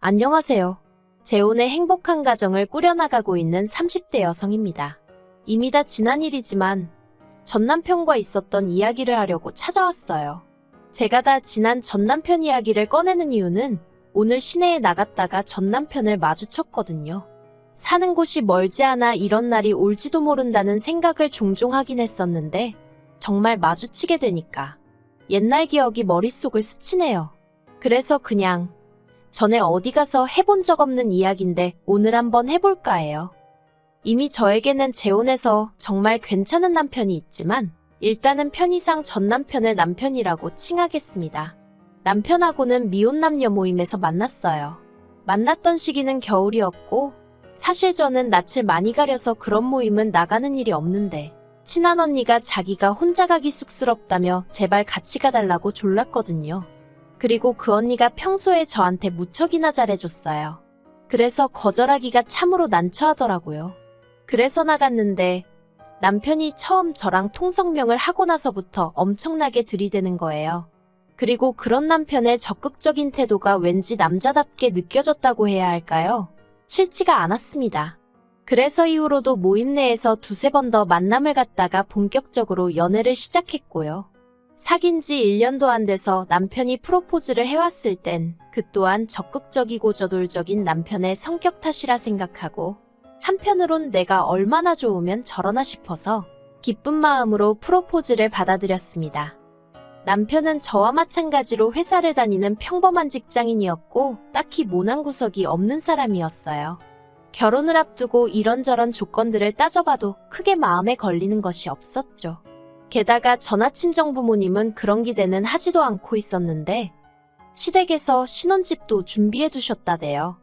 안녕하세요. 재혼의 행복한 가정을 꾸려나가고 있는 30대 여성입니다. 이미 다 지난 일이지만 전 남편과 있었던 이야기를 하려고 찾아왔어요. 제가 다 지난 전 남편 이야기를 꺼내는 이유는 오늘 시내에 나갔다가 전 남편을 마주쳤거든요. 사는 곳이 멀지 않아 이런 날이 올지도 모른다는 생각을 종종 하긴 했었는데 정말 마주치게 되니까 옛날 기억이 머릿속을 스치네요. 그래서 그냥 전에 어디 가서 해본 적 없는 이야기인데 오늘 한번 해볼까 해요. 이미 저에게는 재혼해서 정말 괜찮은 남편이 있지만 일단은 편의상 전 남편을 남편이라고 칭하겠습니다. 남편하고는 미혼 남녀 모임에서 만났어요. 만났던 시기는 겨울이었고 사실 저는 낯을 많이 가려서 그런 모임은 나가는 일이 없는데 친한 언니가 자기가 혼자 가기 쑥스럽다며 제발 같이 가달라고 졸랐거든요. 그리고 그 언니가 평소에 저한테 무척이나 잘해줬어요. 그래서 거절하기가 참으로 난처하더라고요. 그래서 나갔는데 남편이 처음 저랑 통성명을 하고 나서부터 엄청나게 들이대는 거예요. 그리고 그런 남편의 적극적인 태도가 왠지 남자답게 느껴졌다고 해야 할까요? 싫지가 않았습니다. 그래서 이후로도 모임 내에서 두세 번 더 만남을 갖다가 본격적으로 연애를 시작했고요. 사귄 지 1년도 안 돼서 남편이 프로포즈를 해왔을 땐 그 또한 적극적이고 저돌적인 남편의 성격 탓이라 생각하고 한편으론 내가 얼마나 좋으면 저러나 싶어서 기쁜 마음으로 프로포즈를 받아들였습니다. 남편은 저와 마찬가지로 회사를 다니는 평범한 직장인이었고 딱히 모난 구석이 없는 사람이었어요. 결혼을 앞두고 이런저런 조건들을 따져봐도 크게 마음에 걸리는 것이 없었죠. 게다가 전화 친정 부모님은 그런 기대는 하지도 않고 있었는데 시댁에서 신혼집도 준비해 두셨다대요.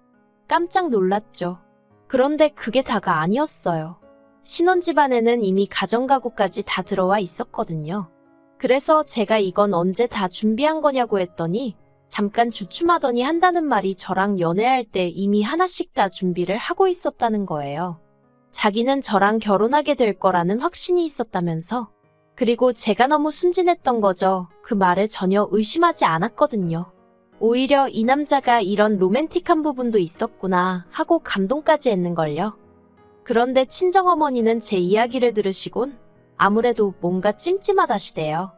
깜짝 놀랐죠. 그런데 그게 다가 아니었어요. 신혼집 안에는 이미 가정가구까지 다 들어와 있었거든요. 그래서 제가 이건 언제 다 준비한 거냐고 했더니 잠깐 주춤하더니 한다는 말이 저랑 연애할 때 이미 하나씩 다 준비를 하고 있었다는 거예요. 자기는 저랑 결혼하게 될 거라는 확신이 있었다면서. 그리고 제가 너무 순진했던 거죠. 그 말을 전혀 의심하지 않았거든요. 오히려 이 남자가 이런 로맨틱한 부분도 있었구나 하고 감동까지 했는걸요. 그런데 친정어머니는 제 이야기를 들으시곤 아무래도 뭔가 찜찜하다시대요.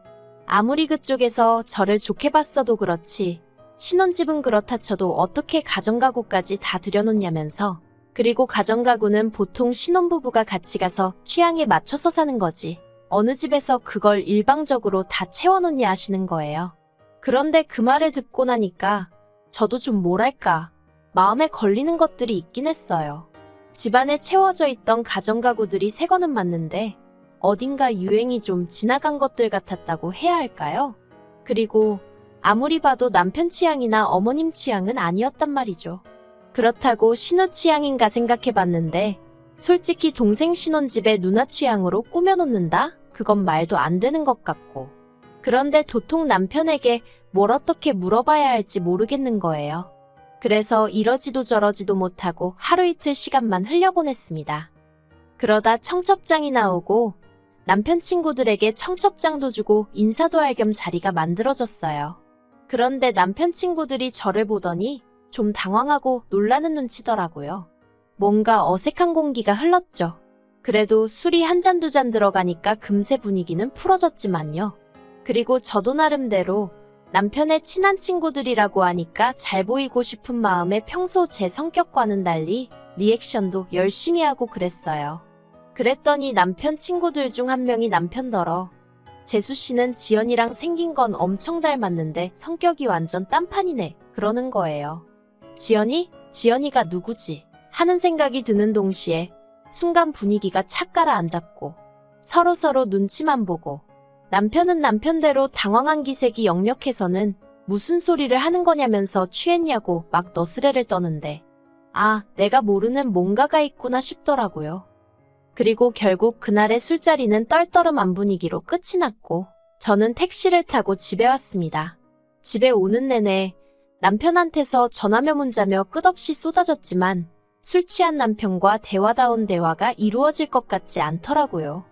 아무리 그쪽에서 저를 좋게 봤어도 그렇지 신혼집은 그렇다 쳐도 어떻게 가정가구까지 다 들여놓냐면서. 그리고 가정가구는 보통 신혼부부가 같이 가서 취향에 맞춰서 사는 거지 어느 집에서 그걸 일방적으로 다 채워놓냐 하시는 거예요. 그런데 그 말을 듣고 나니까 저도 좀 뭐랄까 마음에 걸리는 것들이 있긴 했어요. 집안에 채워져 있던 가정가구들이 새 거는 맞는데 어딘가 유행이 좀 지나간 것들 같았다고 해야 할까요? 그리고 아무리 봐도 남편 취향이나 어머님 취향은 아니었단 말이죠. 그렇다고 신우 취향인가 생각해봤는데 솔직히 동생 신혼집에 누나 취향으로 꾸며놓는다? 그건 말도 안 되는 것 같고. 그런데 도통 남편에게 뭘 어떻게 물어봐야 할지 모르겠는 거예요. 그래서 이러지도 저러지도 못하고 하루 이틀 시간만 흘려보냈습니다. 그러다 청첩장이 나오고 남편 친구들에게 청첩장도 주고 인사도 할 겸 자리가 만들어졌어요. 그런데 남편 친구들이 저를 보더니 좀 당황하고 놀라는 눈치더라고요. 뭔가 어색한 공기가 흘렀죠. 그래도 술이 한 잔 두 잔 들어가니까 금세 분위기는 풀어졌지만요. 그리고 저도 나름대로 남편의 친한 친구들이라고 하니까 잘 보이고 싶은 마음에 평소 제 성격과는 달리 리액션도 열심히 하고 그랬어요. 그랬더니 남편 친구들 중 한 명이 남편더러 재수씨는 지연이랑 생긴 건 엄청 닮았는데 성격이 완전 딴판이네 그러는 거예요. 지연이? 지연이가 누구지? 하는 생각이 드는 동시에 순간 분위기가 착 가라앉았고 서로서로 눈치만 보고 남편은 남편대로 당황한 기색이 역력해서는 무슨 소리를 하는 거냐면서 취했냐고 막 너스레를 떠는데 아, 내가 모르는 뭔가가 있구나 싶더라고요. 그리고 결국 그날의 술자리는 떨떠름한 분위기로 끝이 났고 저는 택시를 타고 집에 왔습니다. 집에 오는 내내 남편한테서 전화며 문자며 끝없이 쏟아졌지만 술 취한 남편과 대화다운 대화가 이루어질 것 같지 않더라고요.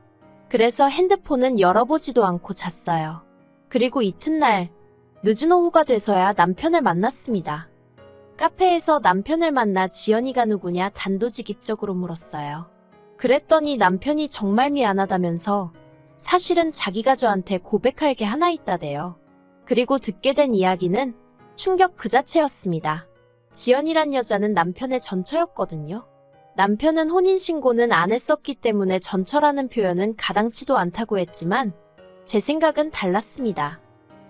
그래서 핸드폰은 열어보지도 않고 잤어요. 그리고 이튿날 늦은 오후가 돼서야 남편을 만났습니다. 카페에서 남편을 만나 지연이가 누구냐 단도직입적으로 물었어요. 그랬더니 남편이 정말 미안하다면서 사실은 자기가 저한테 고백할 게 하나 있다대요. 그리고 듣게 된 이야기는 충격 그 자체였습니다. 지연이란 여자는 남편의 전처였거든요. 남편은 혼인신고는 안 했었기 때문에 전처라는 표현은 가당치도 않다고 했지만 제 생각은 달랐습니다.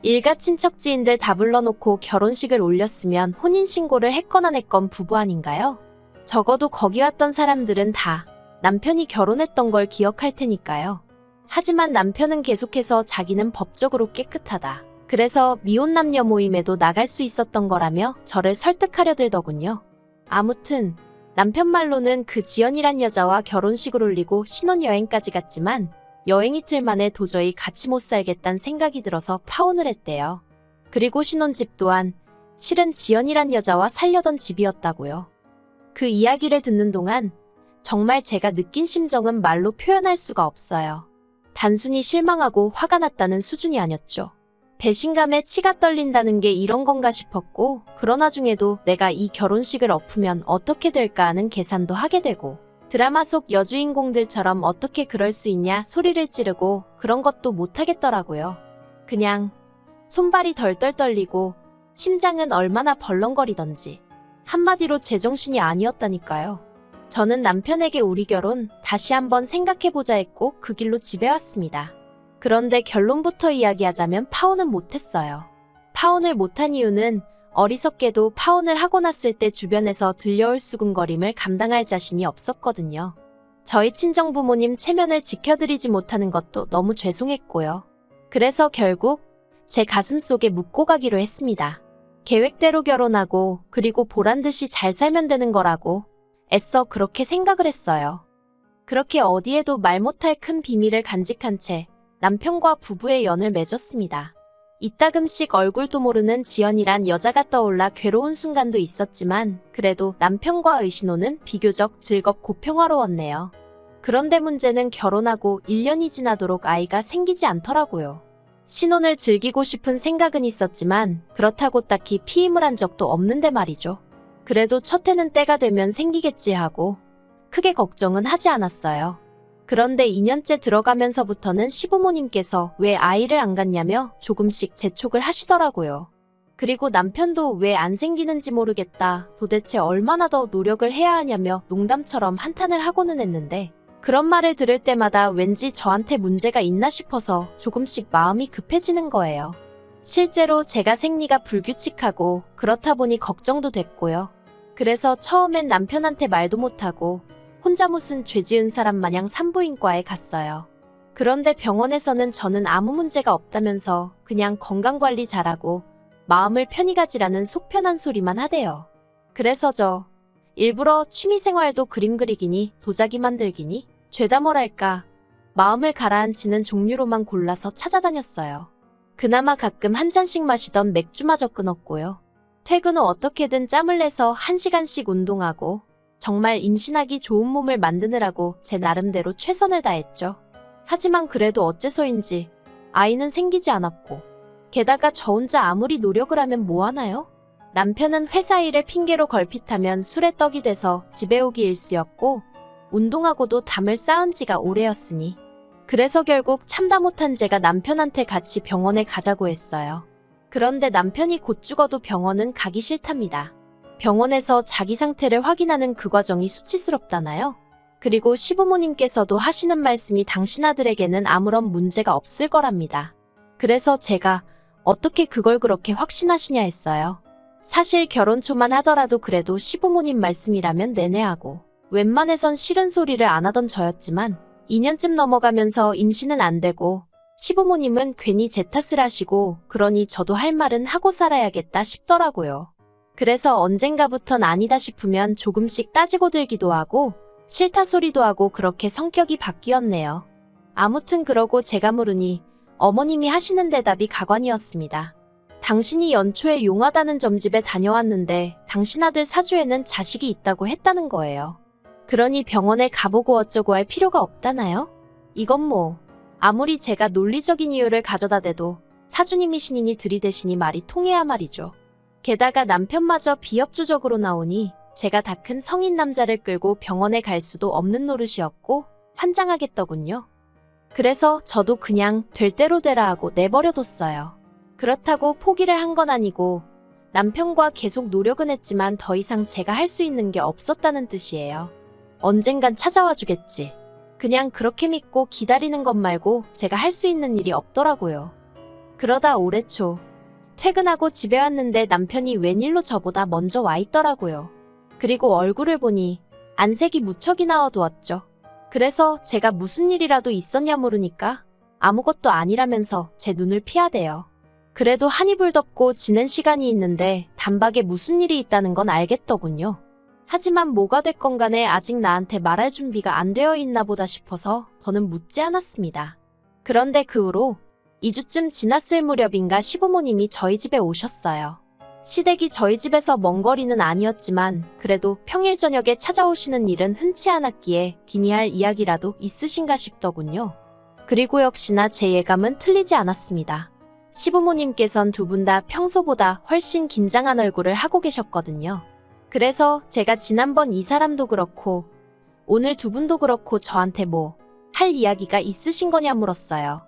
일가 친척 지인들 다 불러놓고 결혼식을 올렸으면 혼인신고를 했건 안 했건 부부 아닌가요? 적어도 거기 왔던 사람들은 다 남편이 결혼했던 걸 기억할 테니까요. 하지만 남편은 계속해서 자기는 법적으로 깨끗하다. 그래서 미혼 남녀 모임에도 나갈 수 있었던 거라며 저를 설득하려 들더군요. 아무튼 남편 말로는 그 지연이란 여자와 결혼식을 올리고 신혼여행까지 갔지만 여행 이틀 만에 도저히 같이 못 살겠다는 생각이 들어서 파혼을 했대요. 그리고 신혼집 또한 실은 지연이란 여자와 살려던 집이었다고요. 그 이야기를 듣는 동안 정말 제가 느낀 심정은 말로 표현할 수가 없어요. 단순히 실망하고 화가 났다는 수준이 아니었죠. 배신감에 치가 떨린다는 게 이런 건가 싶었고, 그러나 중에도 내가 이 결혼식을 엎으면 어떻게 될까 하는 계산도 하게 되고, 드라마 속 여주인공들처럼 어떻게 그럴 수 있냐 소리를 지르고 그런 것도 못하겠더라고요. 그냥 손발이 덜덜 떨리고 심장은 얼마나 벌렁거리던지 한마디로 제정신이 아니었다니까요. 저는 남편에게 우리 결혼 다시 한번 생각해보자 했고 그 길로 집에 왔습니다. 그런데 결론부터 이야기하자면 파혼은 못했어요. 파혼을 못한 이유는 어리석게도 파혼을 하고 났을 때 주변에서 들려올 수군거림을 감당할 자신이 없었거든요. 저희 친정부모님 체면을 지켜드리지 못하는 것도 너무 죄송했고요. 그래서 결국 제 가슴속에 묻고 가기로 했습니다. 계획대로 결혼하고 그리고 보란듯이 잘 살면 되는 거라고 애써 그렇게 생각을 했어요. 그렇게 어디에도 말 못할 큰 비밀을 간직한 채 남편과 부부의 연을 맺었습니다. 이따금씩 얼굴도 모르는 지연이란 여자가 떠올라 괴로운 순간도 있었지만 그래도 남편과의 신혼은 비교적 즐겁고 평화로웠네요. 그런데 문제는 결혼하고 1년이 지나도록 아이가 생기지 않더라고요. 신혼을 즐기고 싶은 생각은 있었지만 그렇다고 딱히 피임을 한 적도 없는데 말이죠. 그래도 첫 해는 때가 되면 생기겠지 하고 크게 걱정은 하지 않았어요. 그런데 2년째 들어가면서부터는 시부모님께서 왜 아이를 안 갖냐며 조금씩 재촉을 하시더라고요. 그리고 남편도 왜 안 생기는지 모르겠다, 도대체 얼마나 더 노력을 해야 하냐며 농담처럼 한탄을 하고는 했는데 그런 말을 들을 때마다 왠지 저한테 문제가 있나 싶어서 조금씩 마음이 급해지는 거예요. 실제로 제가 생리가 불규칙하고 그렇다 보니 걱정도 됐고요. 그래서 처음엔 남편한테 말도 못하고 혼자 무슨 죄 지은 사람 마냥 산부인과에 갔어요. 그런데 병원에서는 저는 아무 문제가 없다면서 그냥 건강관리 잘하고 마음을 편히 가지라는 속편한 소리만 하대요. 그래서 저 일부러 취미생활도 그림 그리기니 도자기 만들기니 죄다 뭐랄까 마음을 가라앉히는 종류로만 골라서 찾아다녔어요. 그나마 가끔 한 잔씩 마시던 맥주마저 끊었고요. 퇴근 후 어떻게든 짬을 내서 1시간씩 운동하고 정말 임신하기 좋은 몸을 만드느라고 제 나름대로 최선을 다했죠. 하지만 그래도 어째서인지 아이는 생기지 않았고 게다가 저 혼자 아무리 노력을 하면 뭐하나요? 남편은 회사 일을 핑계로 걸핏하면 술에 떡이 돼서 집에 오기 일쑤였고 운동하고도 담을 쌓은 지가 오래였으니 그래서 결국 참다 못한 제가 남편한테 같이 병원에 가자고 했어요. 그런데 남편이 곧 죽어도 병원은 가기 싫답니다. 병원에서 자기 상태를 확인하는 그 과정이 수치스럽다나요? 그리고 시부모님께서도 하시는 말씀이 당신 아들에게는 아무런 문제가 없을 거랍니다. 그래서 제가 어떻게 그걸 그렇게 확신하시냐 했어요. 사실 결혼 초만 하더라도 그래도 시부모님 말씀이라면 내내 하고 웬만해선 싫은 소리를 안 하던 저였지만 2년쯤 넘어가면서 임신은 안 되고 시부모님은 괜히 제 탓을 하시고 그러니 저도 할 말은 하고 살아야겠다 싶더라고요. 그래서 언젠가부턴 아니다 싶으면 조금씩 따지고 들기도 하고 싫다 소리도 하고 그렇게 성격이 바뀌었네요. 아무튼 그러고 제가 물으니 어머님이 하시는 대답이 가관이었습니다. 당신이 연초에 용하다는 점집에 다녀왔는데 당신 아들 사주에는 자식이 있다고 했다는 거예요. 그러니 병원에 가보고 어쩌고 할 필요가 없다나요? 이건 뭐 아무리 제가 논리적인 이유를 가져다 대도 사주님이시니니 들이대시니 말이 통해야 말이죠. 게다가 남편마저 비협조적으로 나오니 제가 다 큰 성인 남자를 끌고 병원에 갈 수도 없는 노릇이었고 환장하겠더군요. 그래서 저도 그냥 될 대로 되라 하고 내버려뒀어요. 그렇다고 포기를 한 건 아니고 남편과 계속 노력은 했지만 더 이상 제가 할 수 있는 게 없었다는 뜻이에요. 언젠간 찾아와 주겠지. 그냥 그렇게 믿고 기다리는 것 말고 제가 할 수 있는 일이 없더라고요. 그러다 올해 초 퇴근하고 집에 왔는데 남편이 웬일로 저보다 먼저 와 있더라고요. 그리고 얼굴을 보니 안색이 무척이나 어두웠죠. 그래서 제가 무슨 일이라도 있었냐 물으니까 아무것도 아니라면서 제 눈을 피하대요. 그래도 한 이불 덮고 지낸 시간이 있는데 단박에 무슨 일이 있다는 건 알겠더군요. 하지만 뭐가 됐건 간에 아직 나한테 말할 준비가 안 되어 있나 보다 싶어서 더는 묻지 않았습니다. 그런데 그 후로 2주쯤 지났을 무렵인가 시부모님이 저희 집에 오셨어요. 시댁이 저희 집에서 먼 거리는 아니었지만 그래도 평일 저녁에 찾아오시는 일은 흔치 않았기에 기니 할 이야기라도 있으신가 싶더군요. 그리고 역시나 제 예감은 틀리지 않았습니다. 시부모님께선 두 분 다 평소보다 훨씬 긴장한 얼굴을 하고 계셨거든요. 그래서 제가 지난번 이 사람도 그렇고 오늘 두 분도 그렇고 저한테 뭐 할 이야기가 있으신 거냐 물었어요.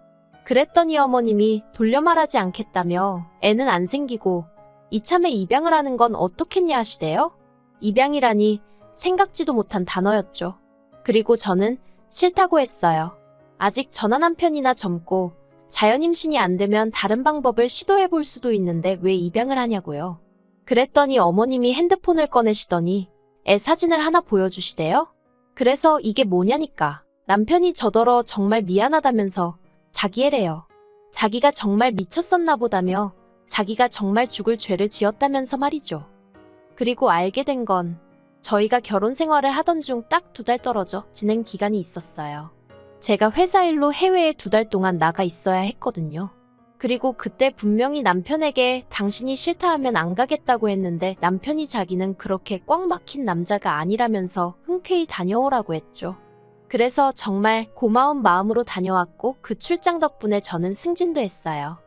그랬더니 어머님이 돌려 말하지 않겠다며 애는 안 생기고 이참에 입양을 하는 건 어떻겠냐 하시대요. 입양이라니 생각지도 못한 단어였죠. 그리고 저는 싫다고 했어요. 아직 전화 남편이나 젊고 자연 임신이 안 되면 다른 방법을 시도해 볼 수도 있는데 왜 입양을 하냐고요. 그랬더니 어머님이 핸드폰을 꺼내시더니 애 사진을 하나 보여주시대요. 그래서 이게 뭐냐니까 남편이 저더러 정말 미안하다면서 자기 애래요. 자기가 정말 미쳤었나 보다며 자기가 정말 죽을 죄를 지었다면서 말이죠. 그리고 알게 된 건 저희가 결혼 생활을 하던 중 딱 2달 떨어져 지낸 기간이 있었어요. 제가 회사 일로 해외에 2달 동안 나가 있어야 했거든요. 그리고 그때 분명히 남편에게 당신이 싫다 하면 안 가겠다고 했는데 남편이 자기는 그렇게 꽉 막힌 남자가 아니라면서 흔쾌히 다녀오라고 했죠. 그래서 정말 고마운 마음으로 다녀왔고 그 출장 덕분에 저는 승진도 했어요.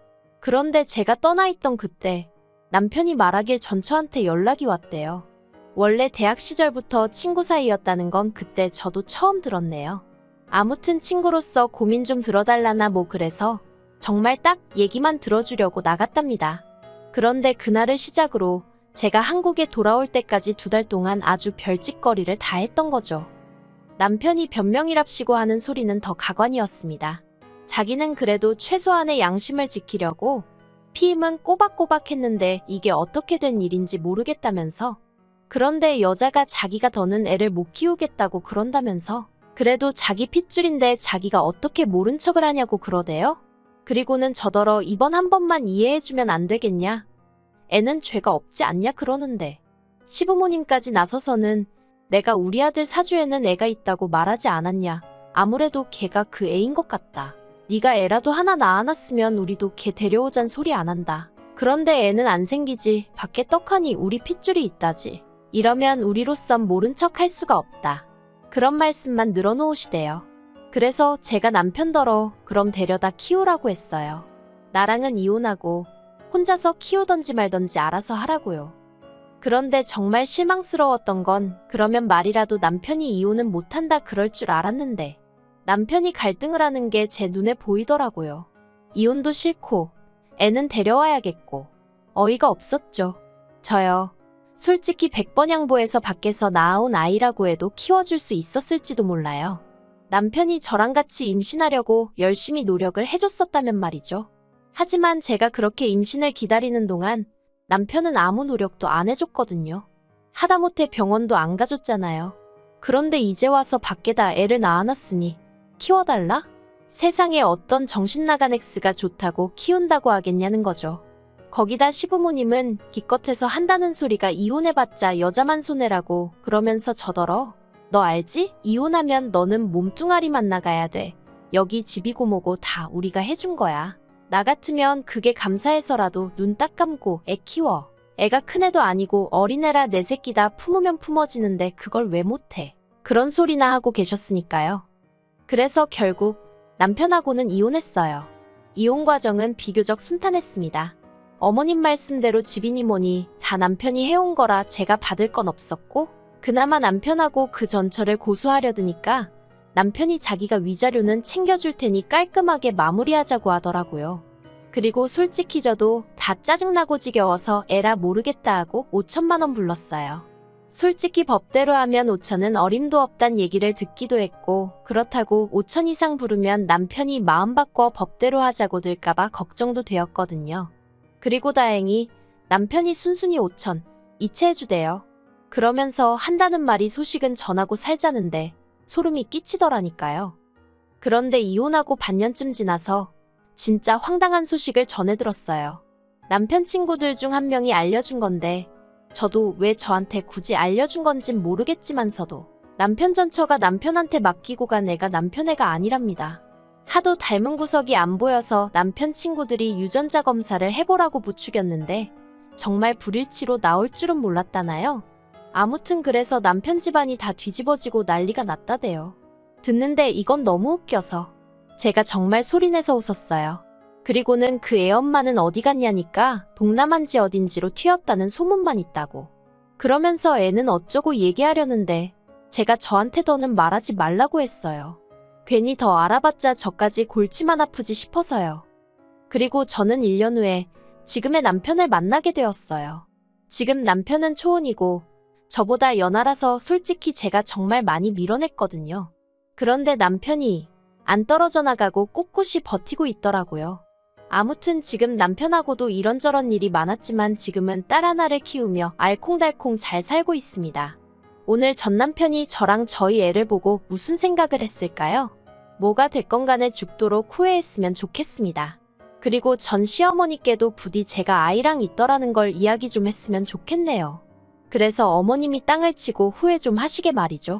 그런데 제가 떠나 있던 그때 남편이 말하길 전 저한테 연락이 왔대요. 원래 대학 시절부터 친구 사이였다는 건 그때 저도 처음 들었네요. 아무튼 친구로서 고민 좀 들어달라나 뭐 그래서 정말 딱 얘기만 들어주려고 나갔답니다. 그런데 그날을 시작으로 제가 한국에 돌아올 때까지 2달 동안 아주 별짓거리를 다 했던 거죠. 남편이 변명이랍시고 하는 소리는 더 가관이었습니다. 자기는 그래도 최소한의 양심을 지키려고 피임은 꼬박꼬박 했는데 이게 어떻게 된 일인지 모르겠다면서 그런데 여자가 자기가 더는 애를 못 키우겠다고 그런다면서 그래도 자기 핏줄인데 자기가 어떻게 모른 척을 하냐고 그러대요. 그리고는 저더러 이번 한 번만 이해해주면 안 되겠냐? 애는 죄가 없지 않냐 그러는데 시부모님까지 나서서는 내가 우리 아들 사주에는 애가 있다고 말하지 않았냐. 아무래도 걔가 그 애인 것 같다. 네가 애라도 하나 낳아놨으면 우리도 걔 데려오잔 소리 안 한다. 그런데 애는 안 생기지. 밖에 떡하니 우리 핏줄이 있다지. 이러면 우리로선 모른 척 할 수가 없다. 그런 말씀만 늘어놓으시대요. 그래서 제가 남편더러 그럼 데려다 키우라고 했어요. 나랑은 이혼하고 혼자서 키우던지 말던지 알아서 하라고요. 그런데 정말 실망스러웠던 건 그러면 말이라도 남편이 이혼은 못한다 그럴 줄 알았는데 남편이 갈등을 하는 게 제 눈에 보이더라고요. 이혼도 싫고 애는 데려와야겠고 어이가 없었죠. 저요. 솔직히 100번 양보해서 밖에서 낳아온 아이라고 해도 키워줄 수 있었을지도 몰라요. 남편이 저랑 같이 임신하려고 열심히 노력을 해줬었다면 말이죠. 하지만 제가 그렇게 임신을 기다리는 동안 남편은 아무 노력도 안 해줬거든요. 하다못해 병원도 안 가줬잖아요. 그런데 이제 와서 밖에다 애를 낳아놨으니 키워달라? 세상에 어떤 정신나간 X가 좋다고 키운다고 하겠냐는 거죠. 거기다 시부모님은 기껏해서 한다는 소리가 이혼해봤자 여자만 손해라고 그러면서 저더러 너 알지? 이혼하면 너는 몸뚱아리만 나가야 돼. 여기 집이고 뭐고 다 우리가 해준 거야. 나 같으면 그게 감사해서라도 눈 딱 감고 애 키워. 애가 큰애도 아니고 어린애라 내 새끼다 품으면 품어지는데 그걸 왜 못해. 그런 소리나 하고 계셨으니까요. 그래서 결국 남편하고는 이혼했어요. 이혼 과정은 비교적 순탄했습니다. 어머님 말씀대로 집이니 뭐니 다 남편이 해온 거라 제가 받을 건 없었고, 그나마 남편하고 그 전처를 고수하려 드니까 남편이 자기가 위자료는 챙겨줄 테니 깔끔하게 마무리하자고 하더라고요. 그리고 솔직히 저도 다 짜증나고 지겨워서 에라 모르겠다 하고 5천만 원 불렀어요. 솔직히 법대로 하면 5천은 어림도 없단 얘기를 듣기도 했고, 그렇다고 5천 이상 부르면 남편이 마음 바꿔 법대로 하자고 들까봐 걱정도 되었거든요. 그리고 다행히 남편이 순순히 5천 이체해주대요. 그러면서 한다는 말이 소식은 전하고 살자는데 소름이 끼치더라니까요. 그런데 이혼하고 반년쯤 지나서 진짜 황당한 소식을 전해 들었어요. 남편 친구들 중 한 명이 알려준 건데, 저도 왜 저한테 굳이 알려준 건진 모르겠지만서도 남편 전처가 남편한테 맡기고 간 애가 남편 애가 아니랍니다. 하도 닮은 구석이 안 보여서 남편 친구들이 유전자 검사를 해보라고 부추겼는데 정말 불일치로 나올 줄은 몰랐다나요? 아무튼 그래서 남편 집안이 다 뒤집어지고 난리가 났다대요. 듣는데 이건 너무 웃겨서 제가 정말 소리내서 웃었어요. 그리고는 그 애 엄마는 어디 갔냐니까 동남아인지 어딘지로 튀었다는 소문만 있다고. 그러면서 애는 어쩌고 얘기하려는데 제가 저한테 더는 말하지 말라고 했어요. 괜히 더 알아봤자 저까지 골치만 아프지 싶어서요. 그리고 저는 1년 후에 지금의 남편을 만나게 되었어요. 지금 남편은 초혼이고 저보다 연하라서 솔직히 제가 정말 많이 밀어냈거든요. 그런데 남편이 안 떨어져 나가고 꿋꿋이 버티고 있더라고요. 아무튼 지금 남편하고도 이런저런 일이 많았지만 지금은 딸 하나를 키우며 알콩달콩 잘 살고 있습니다. 오늘 전 남편이 저랑 저희 애를 보고 무슨 생각을 했을까요? 뭐가 됐건 간에 죽도록 후회했으면 좋겠습니다. 그리고 전 시어머니께도 부디 제가 아이랑 있더라는 걸 이야기 좀 했으면 좋겠네요. 그래서 어머님이 땅을 치고 후회 좀 하시게 말이죠.